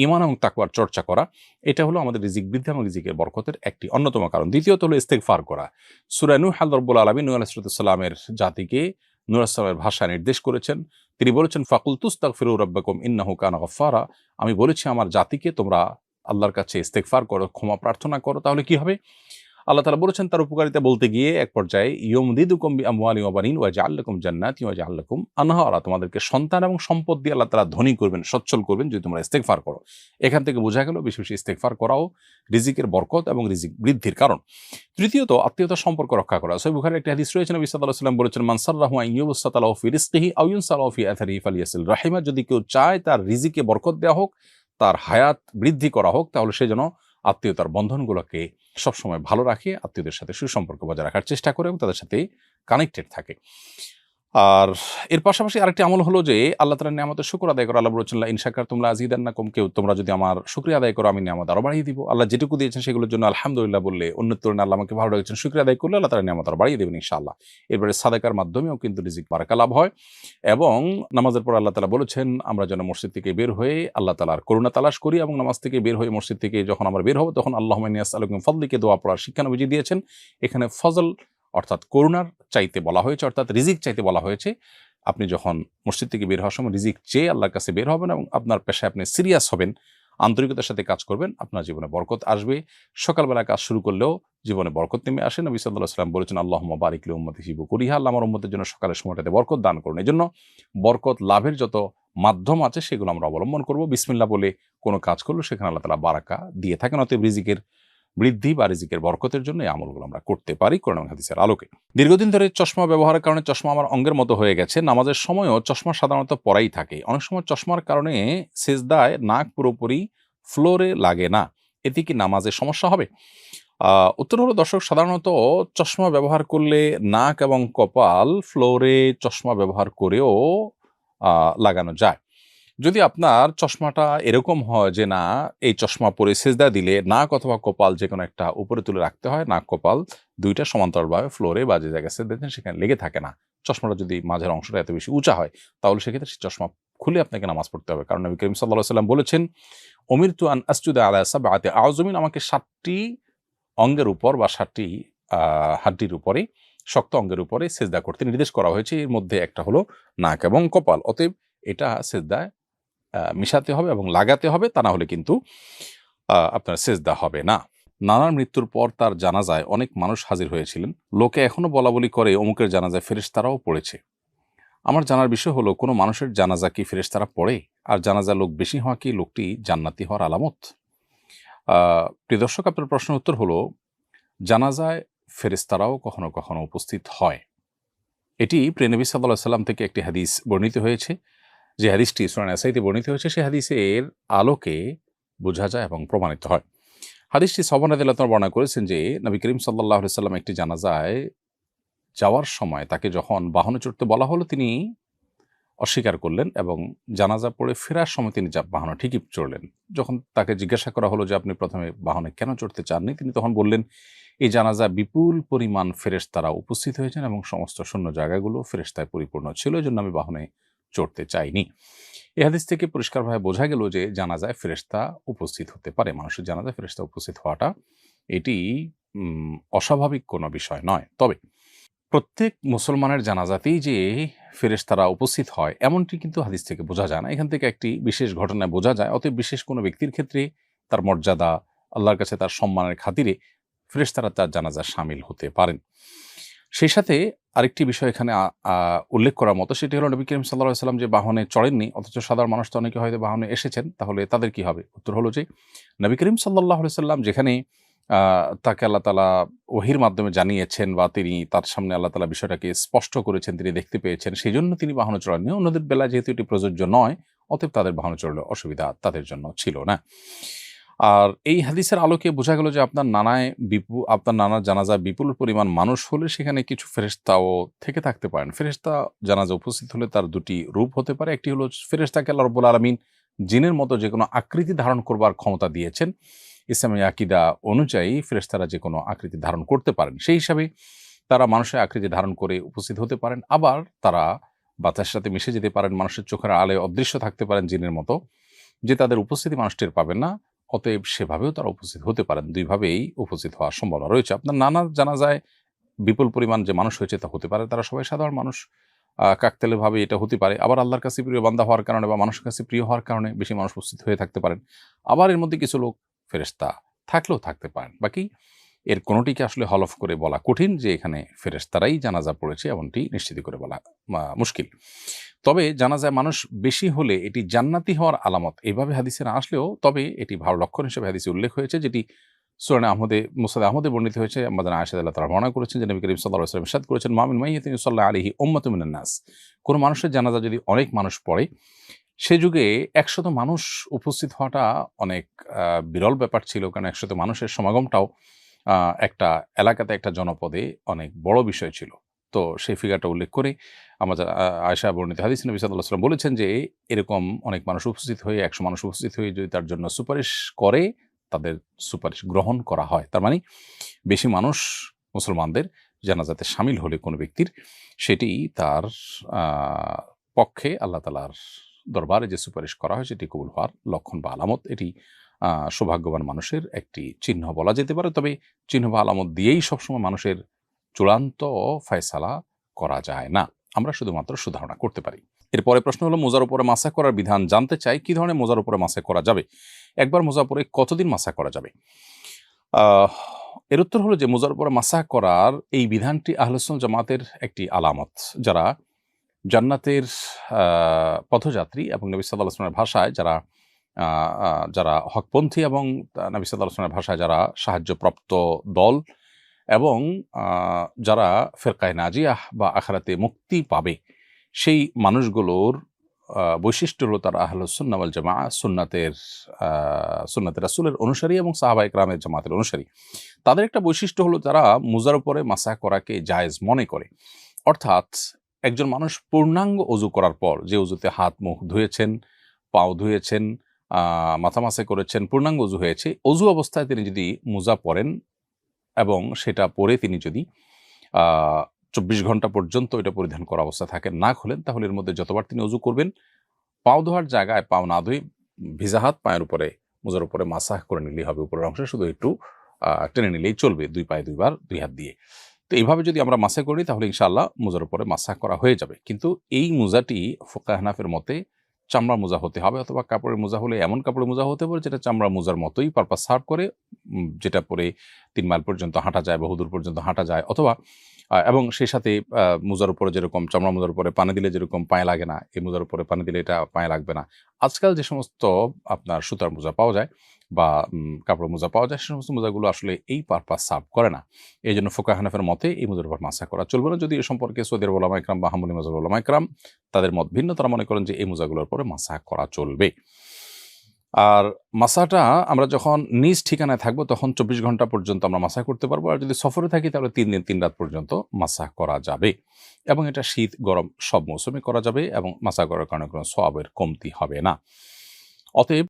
ঈমান এবং তাকওয়ার চর্চা করা, এটা হলো আমাদের রিজিক বৃদ্ধি এবং রিজিকের বরকতের একটি অন্যতম কারণ। দ্বিতীয়ত হলো ইস্তেগফার করা। সূরা নূহ রব্বুল আলামিন নূহ আলাইহিস সালামের জাতিকে নূহ আলাইহিস সালামের ভাষায় নির্দেশ করেছেন। তিনি বলেছেন, ফাকুলতু ইস্তাগফিরু রাব্বাকুম ইন্নাহু কানা গাফফারা। আমি বলেছি আমার জাতিকে তোমরা আল্লাহর কাছে ইস্তেগফার করো, ক্ষমা প্রার্থনা করো, তাহলে কি হবে? আল্লাহ তাআলা বলেছেন তার উপকারিতা বলতে গিয়ে এক পর্যায়ে ইউমদিদুকুম বিআমওয়ালিন ওয়া বানিন ওয়া জাআল লাকুম জান্নাতি ওয়া জাআল লাকুম আনহারা, তোমাদেরকে সন্তান এবং সম্পদ দিয়ে আল্লাহ তাআলা ধনী করবেন, সচ্ছল করবেন যদি তোমরা ইস্তেগফার করো। এখান থেকে বোঝা গেল বেশি বেশি ইস্তেগফার করাও রিজিকের বরকত এবং রিজিক বৃদ্ধির কারণ। তৃতীয়ত আত্মীয়তার সম্পর্ক রক্ষা করা। সহিহ বুখারীর একটি হাদিস রয়েছে, নবী সাল্লাল্লাহু আলাইহি ওয়াসাল্লাম বলেছেন, মান সাররাহু আন ইউবসাতা লাহু ফি রিজকিহি আও ইউনসা লাহু ফি আথারিহি ফালিয়াসিল রাহিমা। যদি কেউ চায় তার রিজিকে বরকত দেওয়া হোক, তার হায়াত বৃদ্ধি করা হোক, তাহলে সে যেন আত্মীয়তার বন্ধনগুলোকে সবসময় ভালো রাখে, আত্মীয়দের সাথে সুসম্পর্ক বজায় রাখার চেষ্টা করে এবং তাদের সাথে কানেক্টেড থাকে। আর এর পাশাপাশি আরেকটি আমল হলো যে আল্লাহ তাআলার নিয়ামতের শুকর আদায় করা। আল্লাহ বলেছেন, লা ইন শাকারতুম লা আযীদান্নাকুম, কেউ তোমরা যদি আমার শুকরিয়া আদায় করো আমি নিয়ামত আরো বাড়িয়ে দিব। আল্লাহ যেটুকু দিয়েছেন সেগুলোর জন্য আলহামদুলিল্লাহ বললে, অন্যের তুলনায় আল্লাহ আমাকে ভালো রেখেছেন, শুকরিয়া আদায় করলে আল্লাহ তাআলা নিয়ামত আরো বাড়িয়ে দেবেন ইনশাআল্লাহ। এরপরে সাদাকার মাধ্যমেও কিন্তু রিজিক বারাকা লাভ হয়। এবং নামাজের পর আল্লাহ তাআলা বলেছেন আমরা যেন মসজিদ থেকে বের হয়ে আল্লাহ তাআলার করুণা তালাশ করি, এবং নামাজ থেকে বের হয়ে মসজিদ থেকে যখন আমরা বের হব তখন আল্লাহুম্মা ইন্নী আসআলুকা মিন ফাদলিকা দোয়া পড়ার শিক্ষা নবীজি দিয়েছেন। এখানে ফজল অর্থাৎ করুণার চাইতে বলা হয়েছে, অর্থাৎ রিজিক চাইতে বলা হয়েছে। আপনি যখন মসজিদ থেকে বের হওয়ার সময় রিজিক চেয়ে আল্লাহর কাছে বের হবেন এবং আপনার পেশায় আপনি সিরিয়াস হবেন, আন্তরিকতার সাথে কাজ করবেন, আপনার জীবনে বরকত আসবে। সকালবেলা কাজ শুরু করলেও জীবনে বরকত নেমে আসে। নবী সাল্লাল্লাহু আলাইহি ওয়াসাল্লাম বলেছেন, আল্লাহুম্মা বারিক লি উম্মতি ফি বুকুরিহা, আল্লাহ আমার উম্মতের জন্য সকালের সময়টাতে বরকত দান করুন। এজন্য বরকত লাভের যত মাধ্যম আছে সেগুলো আমরা অবলম্বন করব। বিসমিল্লাহ বলে কোনো কাজ করলে সেখানে আল্লাহ তাআলা বারাকা দিয়ে থাকেন। অতএব রিজিকের বৃদ্ধি বা রিজিকের বরকতের জন্য এই আমলগুলো আমরা করতে পারি কোরআন এবং হাদিসের আলোকে। দীর্ঘদিন ধরে চশমা ব্যবহারের কারণে চশমা আমার অঙ্গের মতো হয়ে গেছে। নামাজের সময়ও চশমা সাধারণত পরাই থাকে। অনেক সময় চশমার কারণে সেজদায় নাক পুরোপুরি ফ্লোরে লাগে না। এতে কি নামাজের সমস্যা হবে? উত্তর হলো দর্শক, সাধারণত চশমা ব্যবহার করলে নাক এবং কপাল ফ্লোরে চশমা ব্যবহার করেও লাগানো যায়। যদি আপনার চশমাটা এরকম হয় যে না, এই চশমা পরে সেজদা দিলে নাক অথবা কপাল যে কোনো একটা উপরে তুলে রাখতে হয়, নাক কপাল দুইটা সমান্তরালভাবে ফ্লোরে বা যে জায়গায় সেজদা দিচ্ছেন সেখানে লেগে থাকে না, চশমাটা যদি মাঝের অংশটা এত বেশি উঁচা হয়, তাহলে সেক্ষেত্রে সেই চশমা খুলে আপনাকে নামাজ পড়তে হবে। কারণ নবী করিম সাল্লাল্লাহু আলাইহি ওয়াসাল্লাম বলেছেন, উমিরতু আন আসজুদা আলা সাবআতি আযমিন, আমাকে 7টি অঙ্গের উপর বা 7টি হাড্ডির উপরে, শক্ত অঙ্গের উপরে সেজদা করতে নির্দেশ করা হয়েছে। এর মধ্যে একটা হলো নাক এবং কপাল। অতএব এটা সেজদায় মিশাতে হবে এবং লাগাতে হবে, তা না হলে কিন্তু আপনার সেজদা হবে না। নানার মৃত্যুর পর তার জানাজায় অনেক মানুষ হাজির হয়েছিলেন। লোকে এখনো বলাবলি করে অমুকের জানাজায় ফেরেশতারাও পড়েছে। আমার জানার বিষয় হলো, কোনো মানুষের জানাজা কি ফেরেশতারা পড়ে? আর জানাজা লোক বেশি হওয়া কি লোকটি জান্নাতি হওয়ার আলামত? প্রিয় দর্শক, আপনার প্রশ্নের উত্তর হলো, জানাজায় ফেরেশতারাও কখনো কখনো উপস্থিত হয়। এটি প্রিয় নবী সাল্লাল্লাহু আলাইহি ওয়াসাল্লাম থেকে একটি হাদিস বর্ণিত হয়েছে। যে হাদিসটি সূরা নাসাইতে বর্ণিত হয়েছে, সেই হাদিসের আলোকে বোঝা যায় এবং প্রমাণিত হয়। হাদিসটি সাহাবা রাদিয়াল্লাহু তাআলা বর্ণনা করেছেন যে নবী করিম সাল্লাল্লাহু আলাইহি ওয়াসাল্লাম একটি জানাজায় যাওয়ার সময় তাকে যখন বাহনে চড়তে বলা হলো তিনি অস্বীকার করলেন এবং জানাজা পড়ে ফেরার সময় তিনি বাহনে ঠিকই চড়লেন। যখন তাকে জিজ্ঞাসা করা হলো যে আপনি প্রথমে বাহনে কেন চড়তে চাননি, তিনি তখন বললেন, এই জানাজা বিপুল পরিমাণ ফেরেশতারা উপস্থিত হয়েছেন এবং সমস্ত শূন্য জায়গাগুলো ফেরেশতায় পরিপূর্ণ ছিল, এজন্য আমি বাহনে চড়তে চাইনি। এই হাদিস থেকে পরিষ্কারভাবে বোঝা গেল যে জানাজায় ফেরেশতা উপস্থিত হতে পারে। মানুষের জানাজায় ফেরেশতা উপস্থিত হওয়াটা এটি অস্বাভাবিক কোনো বিষয় নয়। তবে প্রত্যেক মুসলমানের জানাজাতেই যে ফেরেশতারা উপস্থিত হয় এমনটি কিন্তু হাদিস থেকে বোঝা যায় না। এখান থেকে একটি বিশেষ ঘটনায় বোঝা যায়। অতএব বিশেষ কোনো ব্যক্তির ক্ষেত্রে তার মর্যাদা, আল্লাহর কাছে তার সম্মানের খাতিরে ফেরেশতারা তার জানাজায় শামিল হতে পারেন। সেই সাথে আরেকটি বিষয় এখানে উল্লেখ করার মতো, সেটি হলো নবী করিম সাল্লাল্লাহু আলাইহি ওয়াসাল্লাম যে বাহনে চড়েননি, অথচ সাধারণ মানুষ তো অনেকে হয়তো বাহনে এসেছেন, তাহলে তাদের কি হবে? উত্তর হলো যে নবী করিম সাল্লাল্লাহু আলাইহি ওয়াসাল্লাম যেখানে তাকে আল্লাহ তাআলা ওহীর মাধ্যমে জানিয়েছেন বা তিনি তার সামনে আল্লাহ তাআলা বিষয়টাকে স্পষ্ট করেছেন, তিনি দেখতে পেয়েছেন, সেজন্য তিনি বাহনে চড়েননি। অন্যদের বেলায় যেহেতু এটি প্রযোজ্য নয়, অতএব তাদের বাহনে চড়লে অসুবিধা তাদের জন্য ছিল না। আর এই হাদিসের আলোকে বোঝা গেল যে আপনার নানার জানাজায় বিপুল পরিমাণ মানুষ হলে সেখানে কিছু ফেরেশতাও থেকে থাকতে পারেন। ফেরেশতা জানাজা উপস্থিত হলে তার দুটি রূপ হতে পারে। একটি হলো ফেরেশতাকে আল্লাহ রাব্বুল আলামিন জিনের মতো যেকোনো আকৃতি ধারণ করবার ক্ষমতা দিয়েছেন। ইসলামী আকীদা অনুযায়ী ফেরেশতারা যেকোনো আকৃতি ধারণ করতে পারেন। সেই হিসাবে তারা মানুষের আকৃতি ধারণ করে উপস্থিত হতে পারেন। আবার তারা বাতাসের সাথে মিশে যেতে পারেন, মানুষের চোখের আলোয় অদৃশ্য থাকতে পারেন জিনের মতো। যে তাদের উপস্থিতি মানুষ টের পাবেন না, অতএব সেভাবেও তারা উপস্থিত হতে পারেন। দুইভাবেই উপস্থিত হওয়ার সম্ভাবনা রয়েছে। আপনার নানা জানাজায় বিপুল পরিমাণ যে মানুষ হয়েছে তা হতে পারে, তারা সবাই সাধারণ মানুষ। কাকতালীয়ভাবে এটা হতে পারে। আবার আল্লাহর কাছে প্রিয় বান্দা হওয়ার কারণে বা মানুষের কাছে প্রিয় হওয়ার কারণে বেশি মানুষ উপস্থিত হয়ে থাকতে পারেন। আবার এর মধ্যে কিছু লোক ফেরেশতা থাকলেও থাকতে পারেন। বাকি এর কোনোটিকে আসলে হলফ করে বলা কঠিন যে এখানে ফেরেশতারাই জানাজা পড়েছে, এমনটি নিশ্চিত করে বলা মুশকিল। তবে জানাজায় মানুষ বেশি হলে এটি জান্নাতি হওয়ার আলামত এভাবে হাদিসে না আসলেও তবে এটি ভালো লক্ষণ হিসেবে হাদিসে উল্লেখ হয়েছে, যেটি সূরা মুসনাদ আহমদে বর্ণিত হয়েছে। আম্মা জানা আয়েশা রাদিয়াল্লাহু তাআলা বর্ণনা করেছেন যে নবী করিম সাল্লাল্লাহু আলাইহি ওয়াসাল্লাম ইরশাদ করেছেন, মা মিন মাইয়িতিন ইউসাল্লা আলাইহি উম্মাতুম মিনান নাস। কোন মানুষের জানাজা যদি অনেক মানুষ পড়ে, সে যুগে ১০০ মানুষ উপস্থিত হওয়াটা অনেক বিরল ব্যাপার ছিল, কারণ ১০০ মানুষের সমাগমটাও একটা এলাকাতে, একটা জনপদে অনেক বড় বিষয় ছিল। তো সেই ফিগারটা উল্লেখ করে আয়েশা বর্ণিত হাদিসে নবী সাল্লাল্লাহু আলাইহি ওয়াসাল্লাম বলেছেন যে এরকম অনেক মানুষ উপস্থিত হয়ে, ১০০ মানুষ উপস্থিত হয়ে যদি তার জন্য সুপারিশ করে, তাদের সুপারিশ গ্রহণ করা হয়। তার মানে বেশি মানুষ মুসলমানদের জানাজাতে শামিল হলে কোনো ব্যক্তির, সেটি তার পক্ষে আল্লাহ তাআলার দরবারে যে সুপারিশ করা হয় সেটি কবুল হওয়ার লক্ষণ বা আলামত। এটি সৌভাগ্যবান মানুষের একটি চিহ্ন বলা যেতে পারে। তবে চিহ্ন বা আলামত দিয়েই সবসময় মানুষের চূড়ান্ত ফয়সালা করা যায় না। আমরা শুধুমাত্র সুধারণা করতে পারি। এরপরে প্রশ্ন হলো, মোজার উপরে মাসা করার বিধান জানতে চাই। কি ধরনের মোজার উপরে মাসা করা যাবে? একবার মোজার উপরে কতদিন মাসা করা যাবে? এর উত্তর হলো যে মোজার উপরে মাসা করার এই বিধানটি আহলে সুন্নাত জামাতের একটি আলামত। যারা জান্নাতের পথযাত্রী এবং নবী সাল্লাল্লাহু আলাইহি ওয়াসাল্লামের ভাষায় যারা হকপন্থী এবং নবী সাল্লাল্লাহু আলাইহি ওয়াসাল্লামের ভাষায় যারা সাহায্যপ্রাপ্ত দল এবং যারা ফিরকায়ে নাজিয়াহ বা আখিরাতে মুক্তি পাবে, সেই মানুষগুলোর বৈশিষ্ট্য হলো তারা আহলুস সুন্নাহ ওয়াল জামাআহ, সুন্নাতে রাসূলের অনুসারী এবং সাহাবায়ে কেরামের জামাতের অনুসারী। তাদের একটা বৈশিষ্ট্য হলো তারা মুজার উপরে মাসা করাকে জায়েজ মনে করে। অর্থাৎ একজন মানুষ পূর্ণাঙ্গ ওযু করার পর, যে ওযুতে হাত মুখ ধুয়েছেন, পাও ধুয়েছেন, মাথা মাসা করেছেন, পূর্ণাঙ্গ ওযু হয়েছে, ওযু অবস্থায় তিনি যদি মুজা পরেন এবং সেটা পরে তিনি যদি ২৪ ঘন্টা পর্যন্ত এটা পরিধান করা অবস্থায় থাকেন, না খোলেন, তাহলে এর মধ্যে যতবার তিনি ওযু করবেন, পাও ধোয়ার জায়গায় পাও না ধুয়ে ভিজা হাত পায়ের উপরে মুজার উপরে মাসাহ করে নিলেই হবে। উপরের অংশে শুধু একটু টেনে নিলেই চলবে, ২ পায়ে ২ বার ২ হাত দিয়ে। তো এইভাবে যদি আমরা মাসা করি তাহলে ইনশাআল্লাহ মুজার উপরে মাসাহ করা হয়ে যাবে। কিন্তু এই মুজাটি ফুকাহে হানাফির মতে চামড়া মোজা হতে হবে, অথবা কাপড়ের মোজা হলে এমন কাপড়ের মোজা হতে পারে যেটা চামড়া মোজার মতোই পারপাস সার্ভ করে, যেটা পরে ৩ মাইল পর্যন্ত হাঁটা যায়, বহুদূর পর্যন্ত হাঁটা যায়। অথবা এবং সেই সাথে মোজার উপরে যেরকম চামড়া মোজার উপরে পানি দিলে যেরকম পায়ে লাগে না, এই মোজার উপরে পানি দিলে এটা পায়ে লাগবে না। আজকাল যে সমস্ত আপনার সুতার মোজা পাওয়া যায় বা কাপড়ের মোজা পাওয়া যায়, সে সমস্ত মোজাগুলো আসলে এই পারপাস সার্ভ করে না। এই জন্য ফুকাহে হানাফির মতে এই মোজার উপর মাসা করা চলবে না। যদি এ সম্পর্কে সৌদি আরব উলামা ইকরাম বা হাম্বলী মাযহাবের উলামা ইকরাম তাদের মত ভিন্ন। তারা মনে করেন যে এই মোজাগুলোর উপরে মাসা করা চলবে। আর মাসাটা আমরা যখন নিজ ঠিকানায় থাকবো তখন ২৪ ঘন্টা পর্যন্ত আমরা মাসা করতে পারবো। আর যদি সফরে থাকি তাহলে ৩ দিন ৩ রাত পর্যন্ত মাসা করা যাবে। এবং এটা শীত গরম সব মৌসুমে করা যাবে এবং মাসা করার কারণে কোনো সওয়াবের কমতি হবে না। অতএব